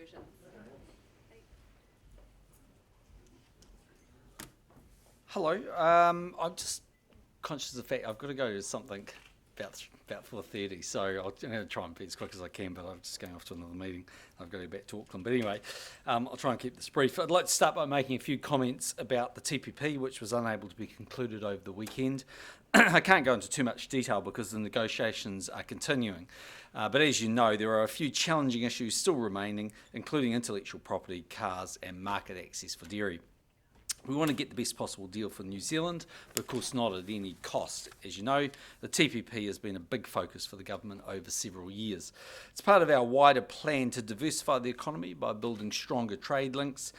conversions. Hello. I'm just conscious of the fact I've got to go to something about 4:30, so I'm going to try and be as quick as I can, but I'm just going off to another meeting. I've got to go back to Auckland. But anyway, I'll try and keep this brief. I'd like to start by making a few comments about the TPP, which was unable to be concluded over the weekend. I can't go into too much detail because the negotiations are continuing. But as you know, there are a few challenging issues still remaining, including intellectual property, cars, and market access for dairy. We want to get the best possible deal for New Zealand, but of course not at any cost. As you know, the TPP has been a big focus for the government over several years. It's part of our wider plan to diversify the economy by building stronger trade links,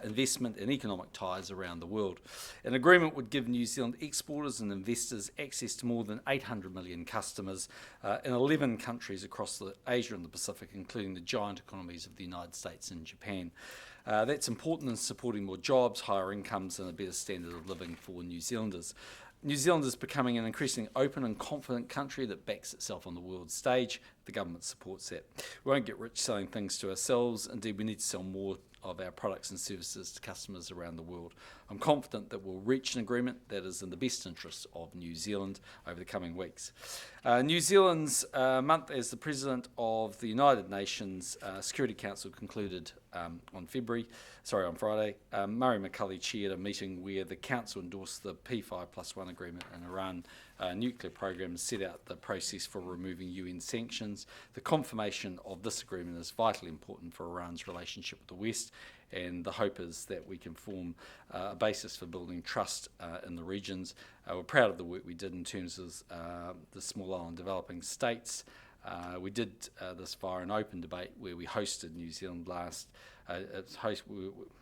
investment and economic ties around the world. An agreement would give New Zealand exporters and investors access to more than 800 million customers in 11 countries across Asia and the Pacific, including the giant economies of the United States and Japan. That's important in supporting more jobs, higher incomes and a better standard of living for New Zealanders. New Zealand is becoming an increasingly open and confident country that backs itself on the world stage. The government supports that. We won't get rich selling things to ourselves. Indeed, we need to sell more of our products and services to customers around the world. I'm confident that we'll reach an agreement that is in the best interest of New Zealand over the coming weeks. New Zealand's month as the President of the United Nations Security Council concluded on Friday. Murray McCully chaired a meeting where the Council endorsed the P5+1 agreement in Iran nuclear program and set out the process for removing UN sanctions. The confirmation of this agreement is vitally important for Iran's relationship with the West, and the hope is that we can form a basis for building trust in the regions. We're proud of the work we did in terms of the small island developing states. We did this via an open debate where we hosted New Zealand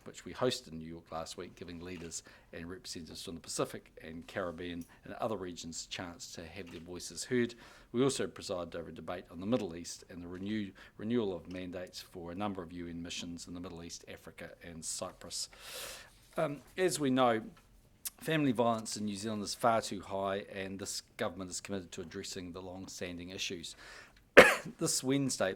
which we hosted in New York last week, giving leaders and representatives from the Pacific and Caribbean and other regions a chance to have their voices heard. We also presided over a debate on the Middle East and the renewal of mandates for a number of UN missions in the Middle East, Africa and Cyprus. As we know, family violence in New Zealand is far too high, and this government is committed to addressing the long-standing issues. This Wednesday,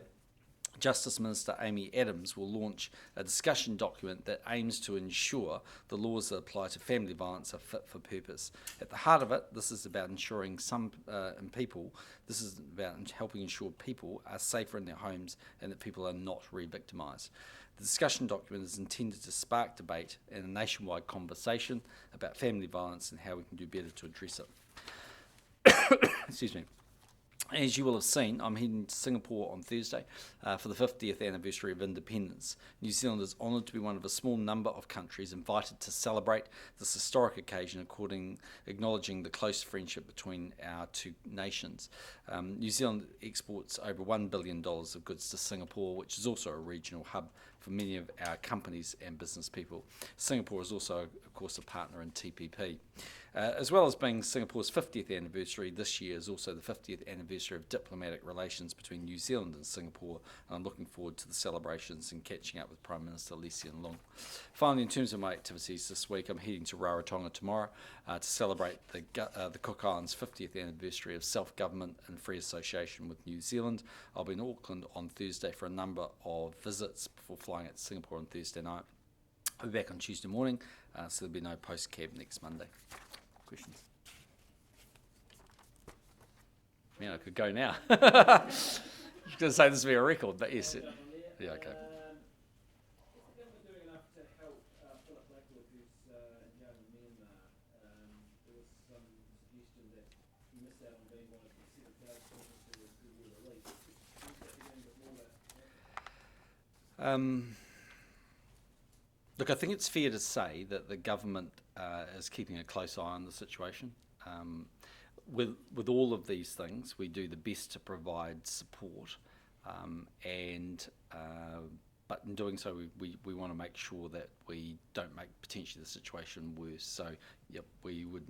Justice Minister Amy Adams will launch a discussion document that aims to ensure the laws that apply to family violence are fit for purpose. At the heart of it, this is about ensuring this is about helping ensure people are safer in their homes and that people are not re-victimised. The discussion document is intended to spark debate and a nationwide conversation about family violence and how we can do better to address it. Excuse me. As you will have seen, I'm heading to Singapore on Thursday for the 50th anniversary of independence. New Zealand is honoured to be one of a small number of countries invited to celebrate this historic occasion, acknowledging the close friendship between our two nations. New Zealand exports over $1 billion of goods to Singapore, which is also a regional hub for many of our companies and business people. Singapore is also, of course, a partner in TPP. As well as being Singapore's 50th anniversary, this year is also the 50th anniversary of diplomatic relations between New Zealand and Singapore, and I'm looking forward to the celebrations and catching up with Prime Minister Lee Hsien Loong. Finally, in terms of my activities this week, I'm heading to Rarotonga tomorrow to celebrate the Cook Islands' 50th anniversary of self-government and free association with New Zealand. I'll be in Auckland on Thursday for a number of visits before flying out to Singapore on Thursday night. I'll be back on Tuesday morning, so there'll be no post-cab next Monday. Questions? Man, I could go now. I was going to say this would be a record, but yes. Yeah, okay. Look, I think it's fair to say that the government is keeping a close eye on the situation. With all of these things, we do the best to provide support, but in doing so, we want to make sure that we don't make potentially the situation worse. So, yep, we would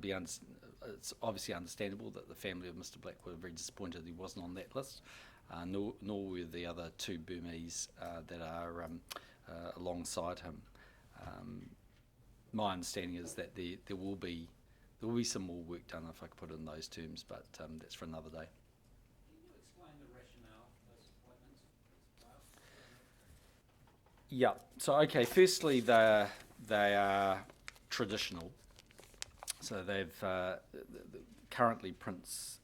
be. It's obviously understandable that the family of Mr. Black were very disappointed he wasn't on that list, nor were the other two Burmese that are alongside him. My understanding is that there will be some more work done, if I could put it in those terms, but that's for another day. Can you explain the rationale for those appointments? Yeah. So okay. Firstly, they are traditional. So they've currently Prince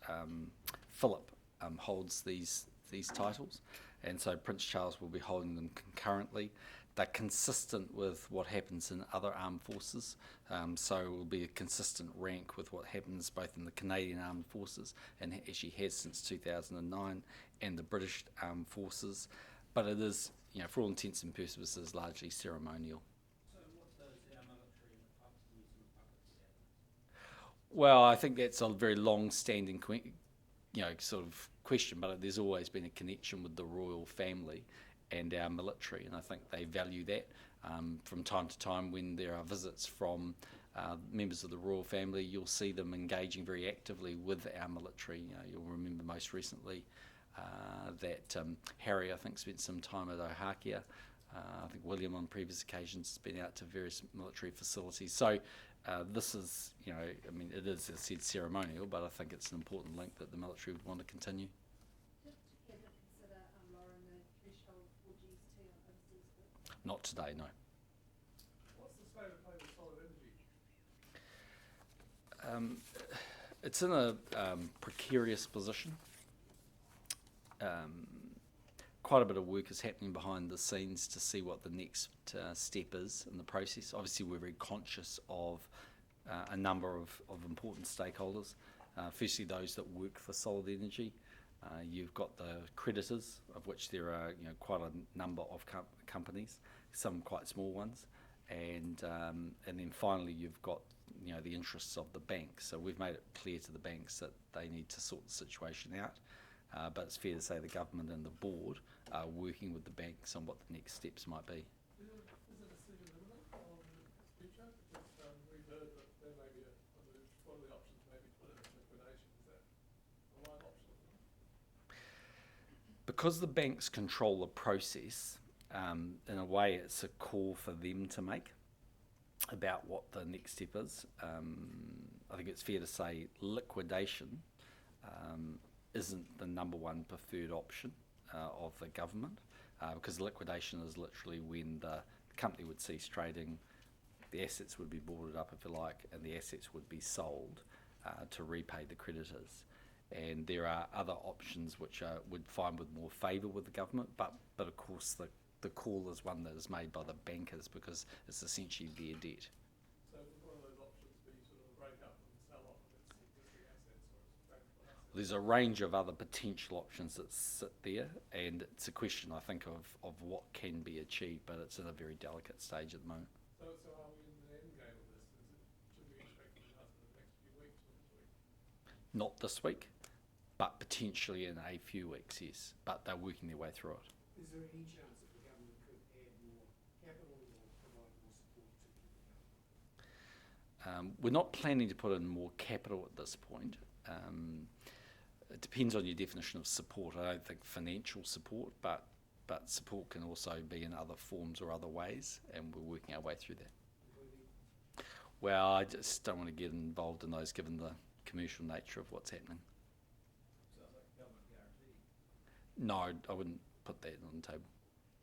Philip holds these titles, and so Prince Charles will be holding them concurrently. They're consistent with what happens in other armed forces, so it will be a consistent rank with what happens both in the Canadian Armed Forces and actually has since 2009, and the British Armed Forces. But it is, for all intents and purposes, largely ceremonial. So what does our military and the puppets have? Well, I think that's a very long-standing, sort of question, but there's always been a connection with the royal family and our military, and I think they value that. From time to time, when there are visits from members of the royal family, you'll see them engaging very actively with our military. You'll remember most recently that Harry, I think, spent some time at Ohakea. I think William, on previous occasions, has been out to various military facilities. So this is, I mean, it is, as I said, ceremonial, but I think it's an important link that the military would want to continue. Do you ever consider lowering the threshold for GST on overseas work? Not today, no. What's the state of play with solid energy? It's in a precarious position. Quite a bit of work is happening behind the scenes to see what the next step is in the process. Obviously, we're very conscious of a number of important stakeholders. Firstly, those that work for solid energy. You've got the creditors, of which there are quite a number of companies, some quite small ones, and then finally you've got the interests of the banks. So we've made it clear to the banks that they need to sort the situation out. But it's fair to say the government and the board are working with the banks on what the next steps might be. Is it a decision imminent on future? Because we've heard that there may be one of the options may be put in liquidation. Is that a live option? Because the banks control the process, in a way it's a call for them to make about what the next step is. I think it's fair to say liquidation isn't the number one preferred option of the government, because liquidation is literally when the company would cease trading, the assets would be boarded up, if you like, and the assets would be sold to repay the creditors. And there are other options which would find with more favour with the government, but of course the call is one that is made by the bankers because it's essentially their debt. So would one of those options be sort of a break up and sell off of its existing assets or its bankable assets? There's a range of other potential options that sit there, and it's a question, I think, of what can be achieved, but it's in a very delicate stage at the moment. So are we in the end game of this? Should we expect an announcement in the next few weeks or this week? Not this week, but potentially in a few weeks, yes. But they're working their way through it. Is there any chance that the government could add more capital or provide more support to keep it going? We're not planning to put in more capital at this point. It depends on your definition of support. I don't think financial support, but support can also be in other forms or other ways, and we're working our way through that. Well, I just don't want to get involved in those given the commercial nature of what's happening. Sounds like a government guarantee. No, I wouldn't put that on the table.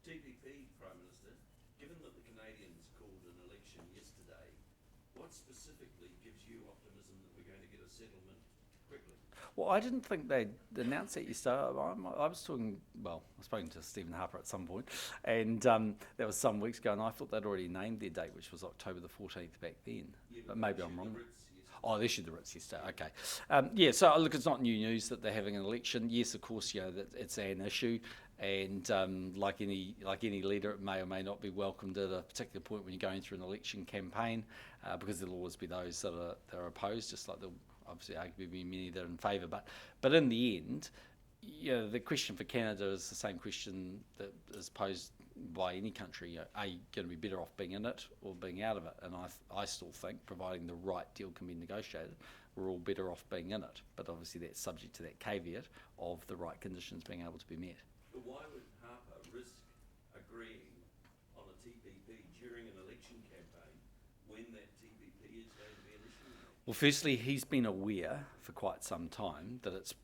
TPP, Prime Minister, given that the Canadians called an election yesterday, what specifically gives you optimism that we're going to get a settlement quickly? Well, I didn't think they'd announced that yesterday. I was talking, well, I was speaking to Stephen Harper at some point, and that was some weeks ago, and I thought they'd already named their date, which was October the 14th back then. Yeah, but maybe I'm issued wrong. the writs yesterday. Oh, they issued the writs yesterday. Okay. Yeah. So look, it's not new news that they're having an election. Yes, of course, that it's an issue, and like any leader, it may or may not be welcomed at a particular point when you're going through an election campaign, because there'll always be those that are opposed, just like there'll obviously arguably be many that are in favour. But in the end, the question for Canada is the same question that is posed by any country. Are you going to be better off being in it or being out of it? And I still think, providing the right deal can be negotiated, we're all better off being in it. But obviously that's subject to that caveat of the right conditions being able to be met. But why would Harper risk agreeing on a TPP during an election campaign when that TPP is going to be an issue? Well, firstly, he's been aware for quite some time that it's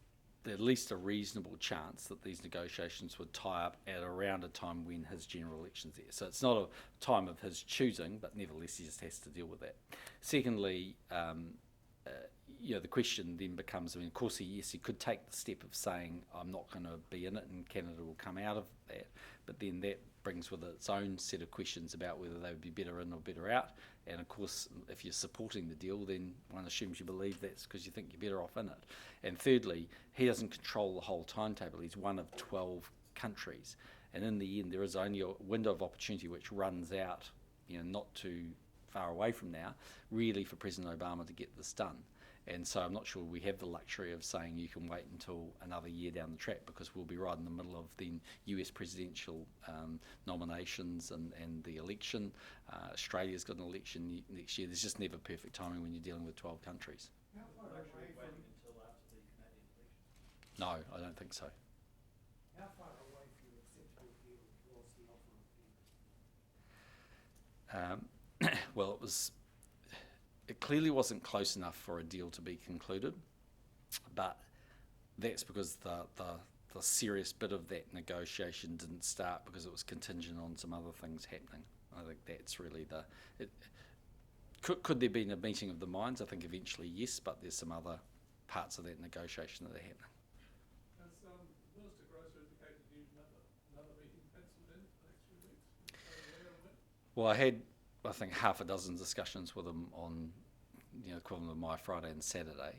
at least a reasonable chance that these negotiations would tie up at around a time when his general election's there. So it's not a time of his choosing, but nevertheless he just has to deal with that. Secondly, the question then becomes, of course, he could take the step of saying, I'm not going to be in it and Canada will come out of that, but then that brings with it its own set of questions about whether they would be better in or better out. And of course, if you're supporting the deal, then one assumes you believe that's because you think you're better off in it. And thirdly, he doesn't control the whole timetable. He's one of 12 countries. And in the end, there is only a window of opportunity which runs out, not too far away from now, really for President Obama to get this done. And so I'm not sure we have the luxury of saying you can wait until another year down the track, because we'll be right in the middle of the US presidential nominations and the election. Australia's got an election next year. There's just never perfect timing when you're dealing with 12 countries. How far away from, until after the Canadian election. No, I don't think so. how far away from an acceptable deal was the offer of Canada? Well, it clearly wasn't close enough for a deal to be concluded, but that's because the serious bit of that negotiation didn't start because it was contingent on some other things happening. I think that's really could there be a meeting of the minds? I think eventually yes, but there's some other parts of that negotiation that are happening. Has Minister Grosser indicated you another meeting penciled in for the next few weeks? Where and when? Well, I had, I think, half a dozen discussions with him on, equivalent of my Friday and Saturday.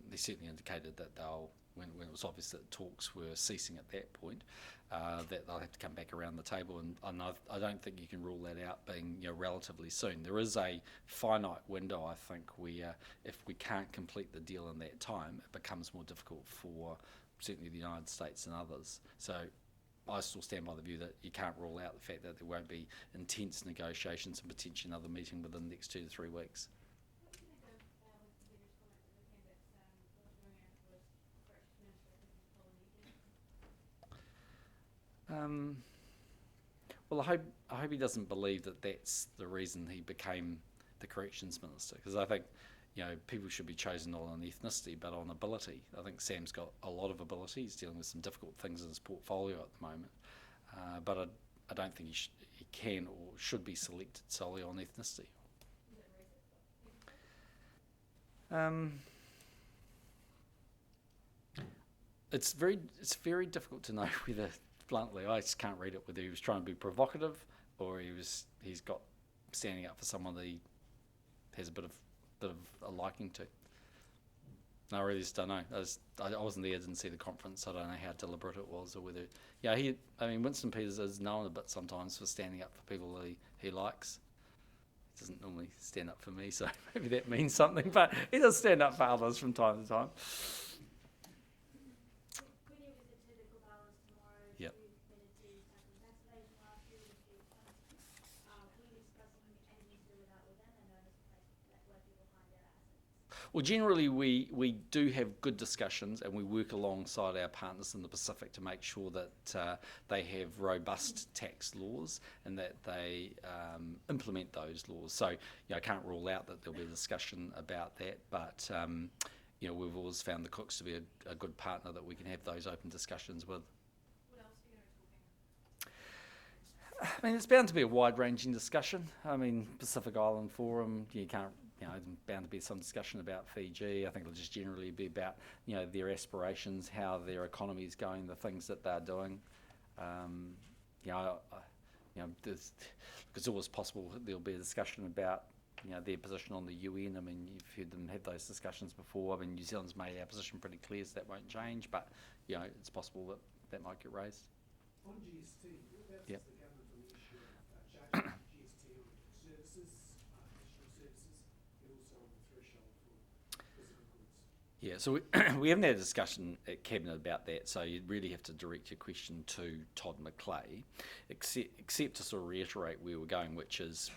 They certainly indicated that when it was obvious that talks were ceasing at that point, that they'll have to come back around the table, and I don't think you can rule that out being relatively soon. There is a finite window, I think, where if we can't complete the deal in that time, it becomes more difficult for certainly the United States and others. So I still stand by the view that you can't rule out the fact that there won't be intense negotiations and potentially another meeting within the next 2 to 3 weeks. What do you think of Leader's comment that the candidates North America was corrections minister, I think he's Polynesian? Well, I hope he doesn't believe that that's the reason he became the corrections minister, because I think people should be chosen not on ethnicity but on ability. I think Sam's got a lot of ability. He's dealing with some difficult things in his portfolio at the moment, but I don't think he can or should be selected solely on ethnicity. It's very difficult to know whether, bluntly, I just can't read it, whether he was trying to be provocative or he's got standing up for someone that he has a bit of a liking to. No, I really just don't know. I wasn't there, didn't see the conference, so I don't know how deliberate it was or whether. Winston Peters is known a bit sometimes for standing up for people that he likes. He doesn't normally stand up for me, so maybe that means something, but he does stand up for others from time to time. When you visit to the Cook tomorrow, Yep. you committed to tackling vaccination last year with your country. Will you discuss anything to do with that with them, and notice that work you will find their assets? Well, generally we do have good discussions, and we work alongside our partners in the Pacific to make sure that they have robust tax laws and that they implement those laws. So I can't rule out that there'll be a discussion about that, but we've always found the Cooks to be a good partner that we can have those open discussions with. What else are you going to be talking about? It's bound to be a wide-ranging discussion. Pacific Island Forum, you can't. There's bound to be some discussion about Fiji. I think it'll just generally be about their aspirations, how their economy is going, the things that they're doing. It's always possible that there'll be a discussion about their position on the UN. You've heard them have those discussions before. New Zealand's made our position pretty clear, so that won't change. But it's possible that might get raised. On GST, that's Yep. the government on the issue of charging GST on services, additional services, and also on the threshold for physical goods. Yeah, so we haven't had a discussion at Cabinet about that, so you'd really have to direct your question to Todd McClay, except to sort of reiterate where we're going, which is,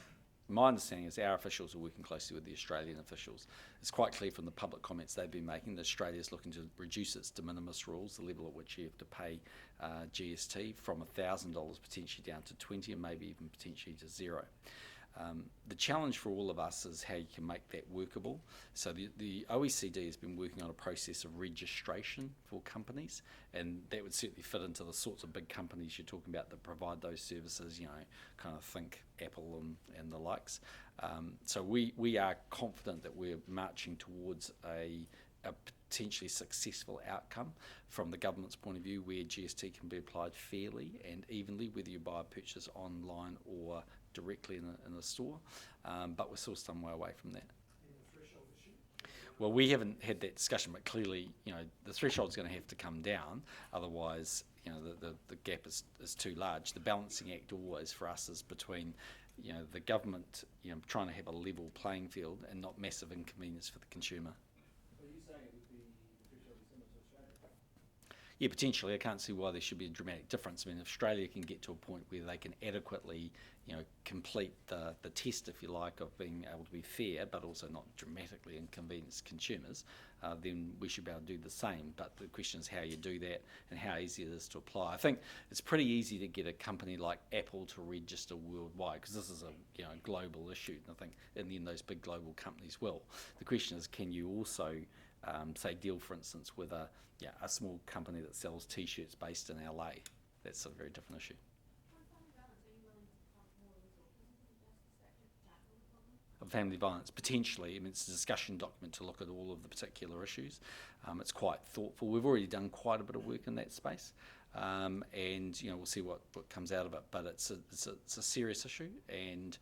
my understanding is our officials are working closely with the Australian officials. It's quite clear from the public comments they've been making that Australia is looking to reduce its de minimis rules, the level at which you have to pay GST, from $1,000 potentially down to $20 and maybe even potentially to $0. The challenge for all of us is how you can make that workable. So the OECD has been working on a process of registration for companies, and that would certainly fit into the sorts of big companies you're talking about that provide those services, you know, kind of think Apple and the likes. So we are confident that we're marching towards a potentially successful outcome from the government's point of view, where GST can be applied fairly and evenly, whether you buy a purchase online or directly in a store, but we're still some way away from that. And the threshold issue? Well, we haven't had that discussion, but clearly, you know, the threshold's going to have to come down, otherwise, you know, the gap is too large. The balancing act always for us is between, you know, the government, you know, trying to have a level playing field and not massive inconvenience for the consumer. So you're saying it would be, the threshold is similar to Australia? Yeah, potentially. I can't see why there should be a dramatic difference. I mean, if Australia can get to a point where they can adequately, you know, complete the test, if you like, of being able to be fair, but also not dramatically inconvenience consumers, then we should be able to do the same. But the question is how you do that and how easy it is to apply. I think it's pretty easy to get a company like Apple to register worldwide, because this is a, you know, global issue. And I think in the end those big global companies will. The question is, can you also say deal, for instance, with a small company that sells T-shirts based in LA? That's a very different issue. Of family violence, potentially. I mean, it's a discussion document to look at all of the particular issues. It's quite thoughtful. We've already done quite a bit of work in that space, and you know, we'll see what comes out of it. But it's a serious issue, and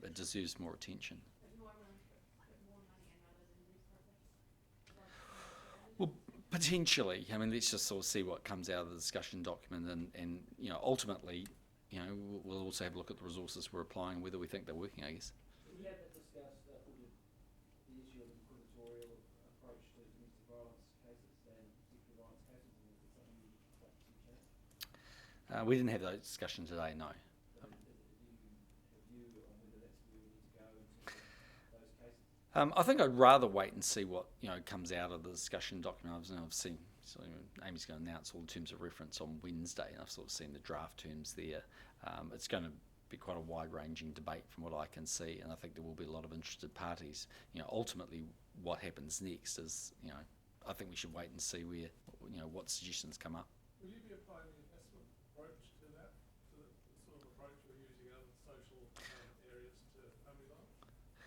it deserves more attention. Well, potentially. I mean, let's just sort of see what comes out of the discussion document, and you know, ultimately, you know, we'll also have a look at the resources we're applying, whether we think they're working, I guess. We haven't discussed the issue of inquisitorial approach to domestic violence cases and sexual violence cases, and is it something you'd like to see change? We didn't have those discussions today, no. Do you have a view on whether that's where we need to go in terms of those cases? I think I'd rather wait and see what, you know, comes out of the discussion document. I've seen, so Amy's going to announce all the terms of reference on Wednesday, and I've sort of seen the draft terms there. It's going to be quite a wide-ranging debate from what I can see, and I think there will be a lot of interested parties. You know, ultimately, what happens next is, you know, I think we should wait and see where, you know, what suggestions come up. Will you be applying the investment approach to that, to the sort of approach we're using in other social areas to family violence?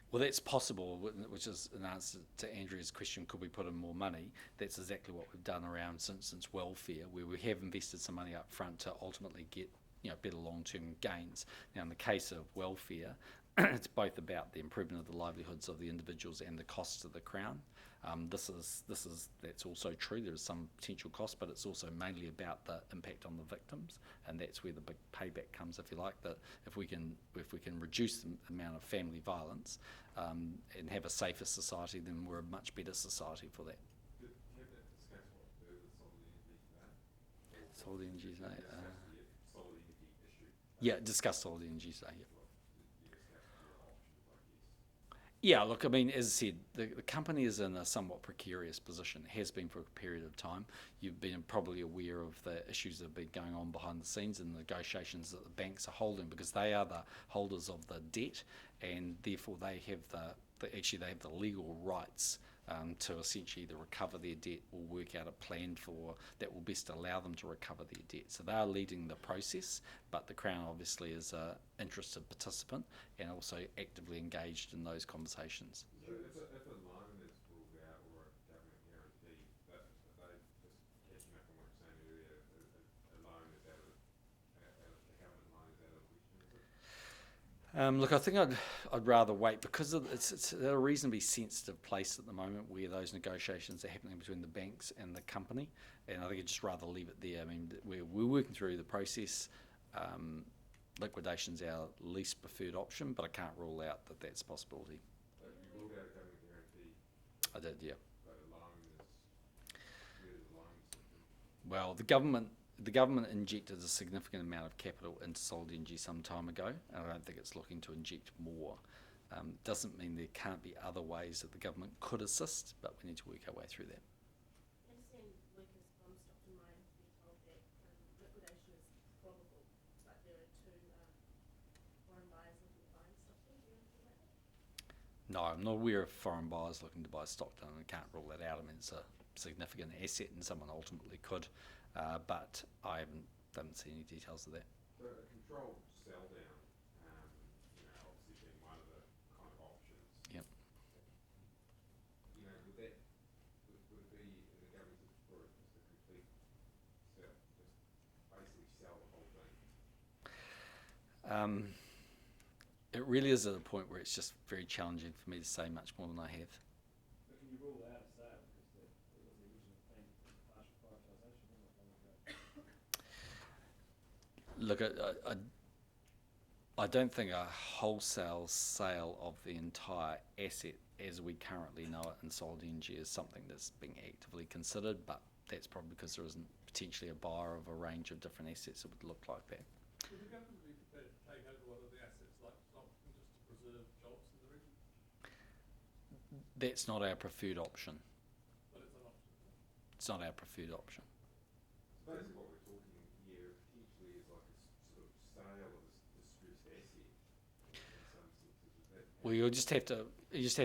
Well, that's possible, which is an answer to Andrea's question, could we put in more money? That's exactly what we've done around, for instance, welfare, where we have invested some money up front to ultimately get, you know, better long-term gains. Now, in the case of welfare, it's both about the improvement of the livelihoods of the individuals and the costs to the Crown. That's also true. There is some potential cost, but it's also mainly about the impact on the victims, and that's where the big payback comes, if you like. That if we can reduce the amount of family violence and have a safer society, then we're a much better society for that. Did you have that discuss what to do with Solid energy today. solid energy issue? Yeah, discuss solid energy today. Yeah. Well, you discussed your options, I guess. Yeah, look, I mean, as I said, the company is in a somewhat precarious position. It has been for a period of time. You've been probably aware of the issues that have been going on behind the scenes and the negotiations that the banks are holding, because they are the holders of the debt, and therefore they have they have the legal rights to essentially either recover their debt or work out a plan for that will best allow them to recover their debt. So they are leading the process, but the Crown obviously is an interested participant and also actively engaged in those conversations. So if a loan is ruled out or a government guarantee, are they just catching up on what you're saying earlier, a loan is out of a government loan is out of the question, is it? Look, I think I'd rather wait, because it's at a reasonably sensitive place at the moment where those negotiations are happening between the banks and the company, and I think I'd just rather leave it there. I mean, we're working through the process. Liquidation's our least preferred option, but I can't rule out that that's a possibility. So you ruled out a government guarantee, I did, yeah. but a loan is, where does the loan sit in? Well, the government injected a significant amount of capital into Solid Energy some time ago, and I don't think it's looking to inject more. Doesn't mean there can't be other ways that the government could assist, but we need to work our way through that. I understand Lucas from Stockton Mine has been told that liquidation is probable, but there are two foreign buyers looking to buy in Stockton. No, I'm not aware of foreign buyers looking to buy Stockton, and I can't rule that out. I mean, it's a significant asset and someone ultimately could, but I haven't seen any details of that. So a controlled sell down, obviously being one of the kind of options. Yep. Would it be in the government's for just a complete sell, just basically sell the whole thing? It really is at a point where it's just very challenging for me to say much more than I have. But can you rule out a sale, because that was the original plan, partial privatisation, wasn't it, long ago? Look, I don't think a wholesale sale of the entire asset as we currently know it in Solid Energy is something that's being actively considered, but that's probably because there isn't potentially a buyer of a range of different assets that would look like that. Would the government be prepared to take over one of the assets like Stockton just to preserve jobs in the region? That's not our preferred option. But it's an option, isn't it? It's not our preferred option. So basically what we're talking here potentially is like a sort of sale of a distressed asset in some senses. Is that Well, you just have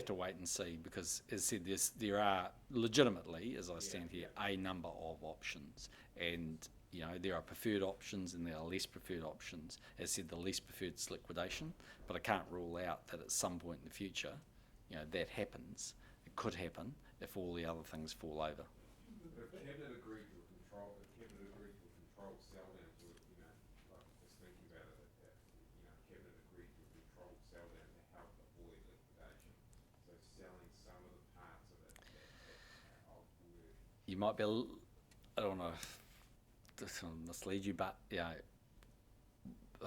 to wait and see, because as I said, there are legitimately, as I stand here, a number of options, and there are preferred options and there are less preferred options. As I said, the least preferred is liquidation, but I can't rule out that at some point in the future, that happens. It could happen if all the other things fall over. But if Cabinet agreed to a controlled sell down to it, like just thinking about it, Cabinet agreed to a controlled sell down to help avoid liquidation. So selling some of the parts of it that would. You might be, I don't want to mislead you, but I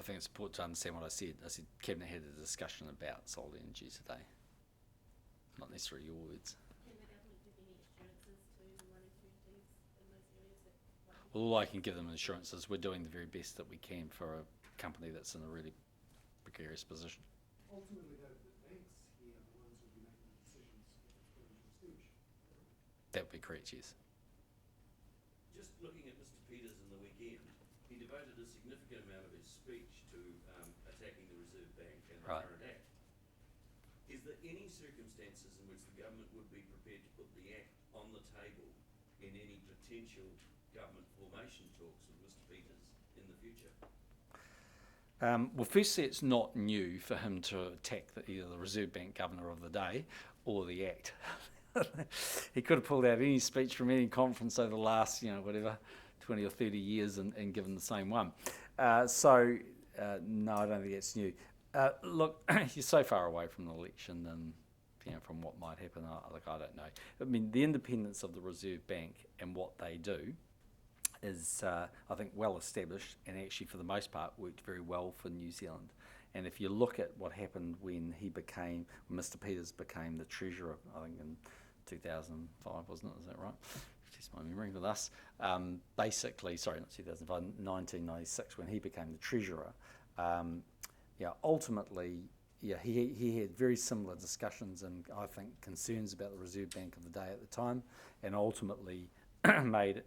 think it's important to understand what I said. I said Cabinet had a discussion about Solid Energy today, not necessarily your words. Can the government give any assurances to the mining communities in those areas that might be? All I can give them assurances, we're doing the very best that we can for a company that's in a really precarious position. Ultimately, though, the banks here are the ones who will be making the decisions if it's put into extinguishing. That would be correct, yes. Just looking at Mr. Peters in the weekend, he devoted a significant amount of his speech to attacking the Reserve Bank and the Right. current Act. Is there any circumstances in which the government would be prepared to put the Act on the table in any potential government formation talks with Mr. Peters in the future? Well, firstly, it's not new for him to attack either the Reserve Bank Governor of the day or the Act. He could have pulled out any speech from any conference over the last, 20 or 30 years and given the same one. So, no, I don't think it's new. Look, you're so far away from the election and from what might happen. I don't know. I mean, the independence of the Reserve Bank and what they do is, I think, well established, and actually, for the most part, worked very well for New Zealand. And if you look at what happened when Mr. Peters became the Treasurer, I think in 2005, wasn't it? Is that right? Test my memory with us. Basically, sorry, not 2005, 1996, when he became the Treasurer. Ultimately, he had very similar discussions and I think concerns about the Reserve Bank of the day at the time, and ultimately made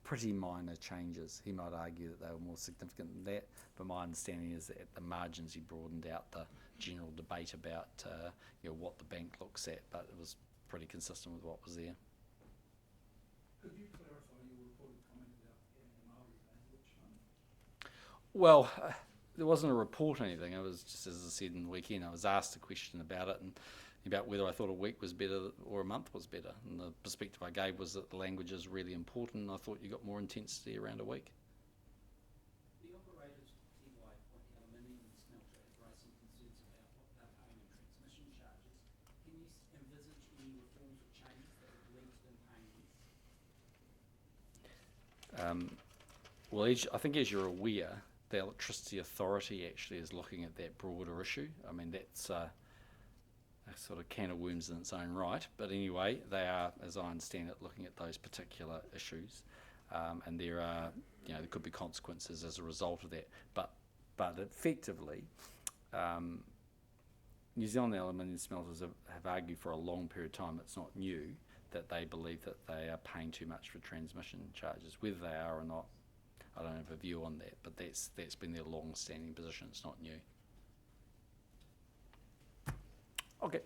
pretty minor changes. He might argue that they were more significant than that, but my understanding is that at the margins he broadened out the general debate about what the bank looks at, but it was pretty consistent with what was there. Could you clarify your reported comment about having a Maori language? Well, there wasn't a report or anything. It was just, as I said in the weekend, I was asked a question about it and about whether I thought a week was better or a month was better. And the perspective I gave was that the language is really important, and I thought you got more intensity around a week. The operators, Tiwai, Point Aluminium and Smelter, have raised some concerns about what they're paying in transmission charges. Can you envisage any reforms or changes that would lead to them paying less? Well, I think as you're aware, the Electricity Authority actually is looking at that broader issue. I mean, that's a sort of can of worms in its own right. But anyway, they are, as I understand it, looking at those particular issues. And there could be consequences as a result of that. But effectively, New Zealand aluminium smelters have argued for a long period of time, it's not new, that they believe that they are paying too much for transmission charges. Whether they are or not, I don't have a view on that, but that's been their long-standing position. It's not new. Okay.